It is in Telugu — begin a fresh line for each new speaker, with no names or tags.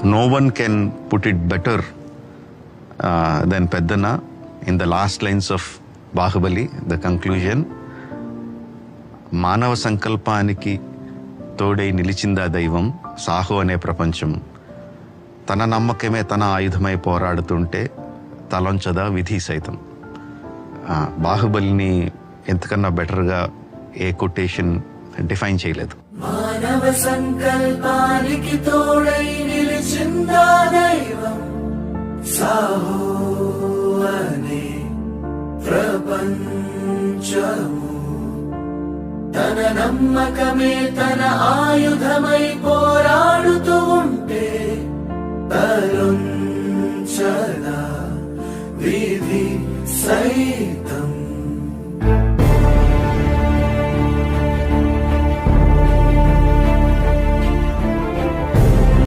no one can put it better than Peddana in the last lines of Bahubali, the conclusion. మానవ సంకల్పానికి తోడై నిలిచిందా దైవం, సాహో అనే ప్రపంచం. తన నమ్మకమే తన ఆయుధమై పోరాడుతుంటే తలొంచదా విధి సైతం. బాహుబలిని ఎంతకన్నా బెటర్గా ఏ కొటేషన్ డిఫైన్ చేయలేదు.
మానవ సంకల్పానికి తోడై నిలిచిందా దైవం, సాహో అనే ప్రపంచము. తన నమ్మకమే తన ఆయుధమై పోరాడుతూ ఉంటే తలొంచదా విధి సైతం.